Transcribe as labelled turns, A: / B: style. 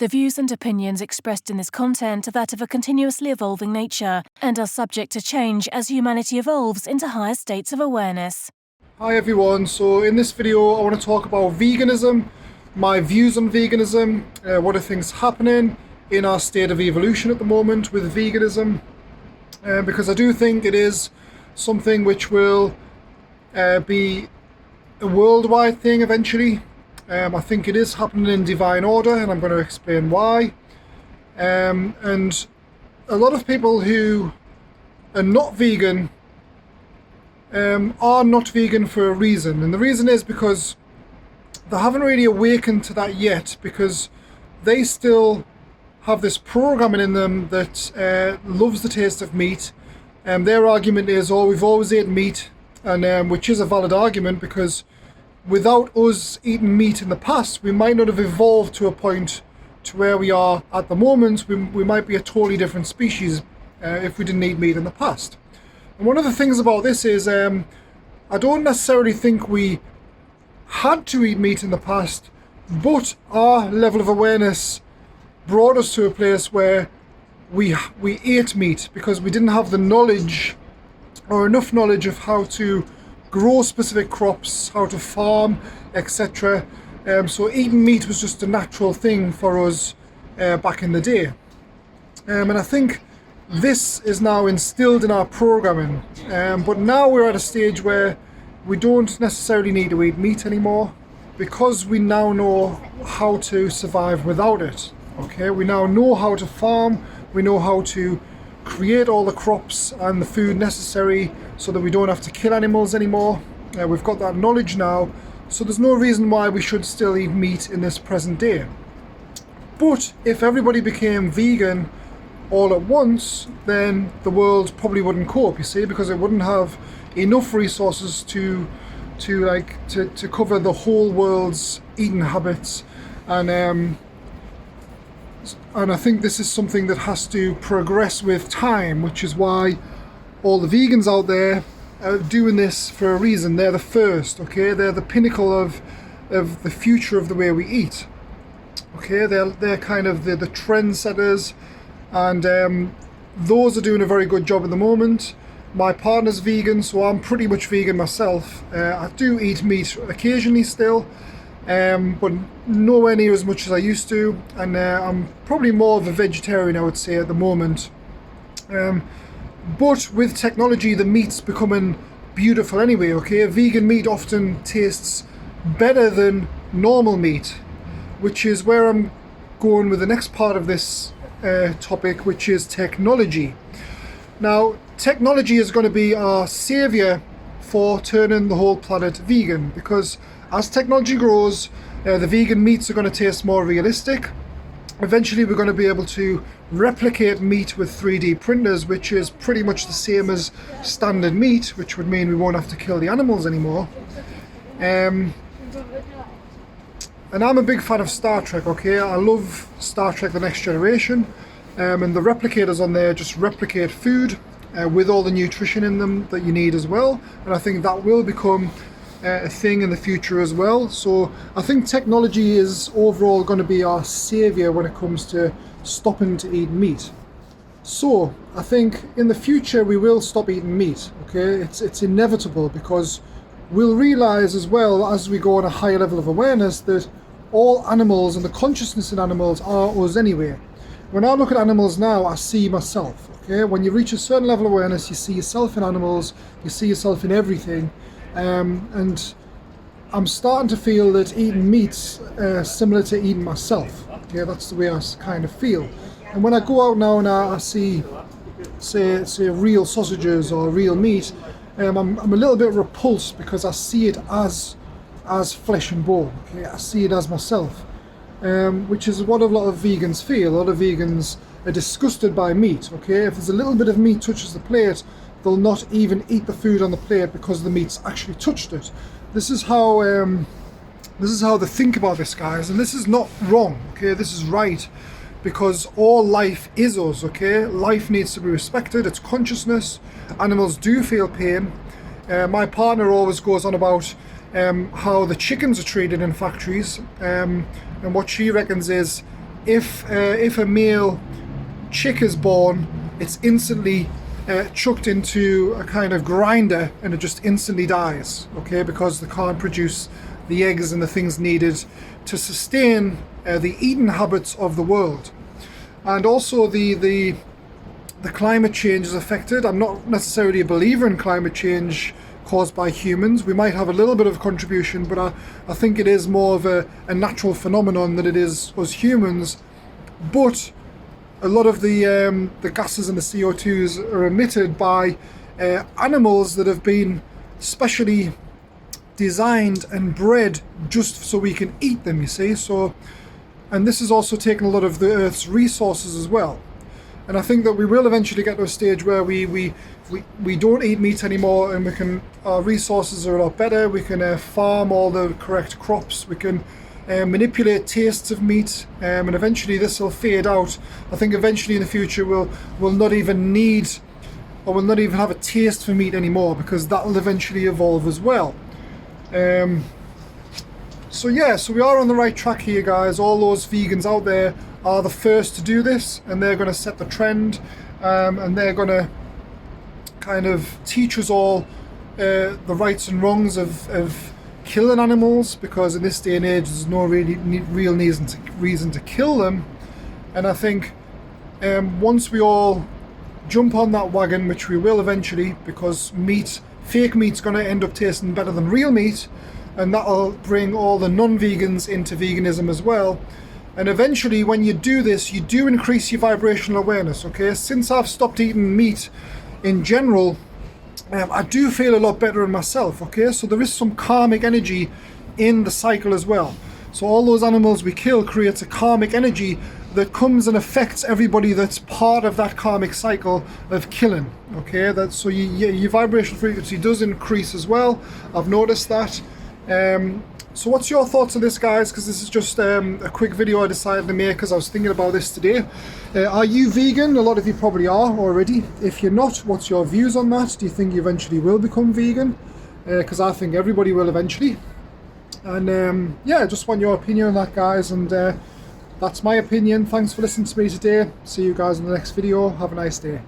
A: The views and opinions expressed in this content are that of a continuously evolving nature and are subject to change as humanity evolves into higher states of awareness.
B: Hi everyone, so in this video I want to talk about veganism, my views on veganism, what are things happening in our state of evolution at the moment with veganism, because I do think it is something which will be a worldwide thing eventually. I think it is happening in divine order, and I'm going to explain why. And a lot of people who are not vegan are not vegan for a reason, and the reason is because they haven't really awakened to that yet, because they still have this programming in them that loves the taste of meat. Their argument is, oh, we've always ate meat, and which is a valid argument, because without us eating meat in the past, we might not have evolved to a point to where we are at the moment. We might be a totally different species if we didn't eat meat in the past. And one of the things about this is I don't necessarily think we had to eat meat in the past, but our level of awareness brought us to a place where we ate meat because we didn't have the knowledge or enough knowledge of how to grow specific crops, how to farm, etc. So eating meat was just a natural thing for us back in the day. And I think this is now instilled in our programming. But now we're at a stage where we don't necessarily need to eat meat anymore, because we now know how to survive without it. Okay, we now know how to farm, we know how to create all the crops and the food necessary so that we don't have to kill animals anymore. We've got that knowledge now, so there's no reason why we should still eat meat in this present day. But if everybody became vegan all at once, then the world probably wouldn't cope, you see, because it wouldn't have enough resources to cover the whole world's eating habits. And I think this is something that has to progress with time, which is why all the vegans out there are doing this for a reason. They're the first, okay? They're the pinnacle of the future of the way we eat. Okay, they're kind of the trendsetters, and those are doing a very good job at the moment. My partner's vegan, so I'm pretty much vegan myself. I do eat meat occasionally still, but nowhere near as much as I used to, and I'm probably more of a vegetarian, I would say, at the moment. But with technology, the meat's becoming beautiful anyway, okay? Vegan meat often tastes better than normal meat, which is where I'm going with the next part of this topic, which is technology. Now, technology is going to be our savior for turning the whole planet vegan, because as technology grows, the vegan meats are going to taste more realistic. Eventually we're going to be able to replicate meat with 3D printers, which is pretty much the same as standard meat, which would mean we won't have to kill the animals anymore. And I'm a big fan of Star Trek, okay? I love Star Trek The Next Generation, and the replicators on there just replicate food with all the nutrition in them that you need as well, and I think that will become a thing in the future as well. So I think technology is overall going to be our savior when it comes to stopping to eat meat. So I think in the future we will stop eating meat, okay? It's inevitable, because we'll realize as well as we go on a higher level of awareness that all animals and the consciousness in animals are us anyway. When I look at animals now, I see myself, okay? When you reach a certain level of awareness, you see yourself in animals, you see yourself in everything. And I'm starting to feel that eating meat's similar to eating myself. Okay, that's the way I kind of feel. And when I go out now and I see, say real sausages or real meat, I'm a little bit repulsed, because I see it as flesh and bone. Okay, I see it as myself, which is what a lot of vegans feel. A lot of vegans are disgusted by meat. Okay, if there's a little bit of meat touches the plate, they'll not even eat the food on the plate because the meat's actually touched it. This is how they think about this, guys, and this is not wrong, okay? This is right, because all life is us, okay? Life needs to be respected, it's consciousness. Animals do feel pain. My partner always goes on about how the chickens are treated in factories, and what she reckons is if a male chick is born, it's instantly chucked into a kind of grinder and it just instantly dies, okay, because they can't produce the eggs and the things needed to sustain the eating habits of the world. And also the climate change is affected. I'm not necessarily a believer in climate change caused by humans. We might have a little bit of contribution, but I think it is more of a natural phenomenon than it is us humans. But a lot of the gases and the CO2s are emitted by animals that have been specially designed and bred just so we can eat them, you see. So, and this is also taking a lot of the Earth's resources as well. And I think that we will eventually get to a stage where we don't eat meat anymore, and our resources are a lot better. We can farm all the correct crops. We can manipulate tastes of meat, and eventually this will fade out. I think eventually in the future we'll not even need, or we'll not even have a taste for meat anymore, because that will eventually evolve as well. So yeah, so we are on the right track here, guys. All those vegans out there are the first to do this, and they're going to set the trend, and they're going to kind of teach us all the rights and wrongs of killing animals, because in this day and age there's no really real reason to kill them. And I think once we all jump on that wagon, which we will eventually, because fake meat's going to end up tasting better than real meat, and that'll bring all the non-vegans into veganism as well. And eventually when you do this, you do increase your vibrational awareness, okay? Since I've stopped eating meat in general, I do feel a lot better in myself, okay? So there is some karmic energy in the cycle as well. So all those animals we kill creates a karmic energy that comes and affects everybody that's part of that karmic cycle of killing, okay? So your vibrational frequency does increase as well. I've noticed that. So what's your thoughts on this, guys? Because this is just a quick video I decided to make because I was thinking about this today. Are you vegan? A lot of you probably are already. If you're not, what's your views on that? Do you think you eventually will become vegan? Because I think everybody will eventually. And yeah, I just want your opinion on that, guys. And that's my opinion. Thanks for listening to me today. See you guys in the next video. Have a nice day.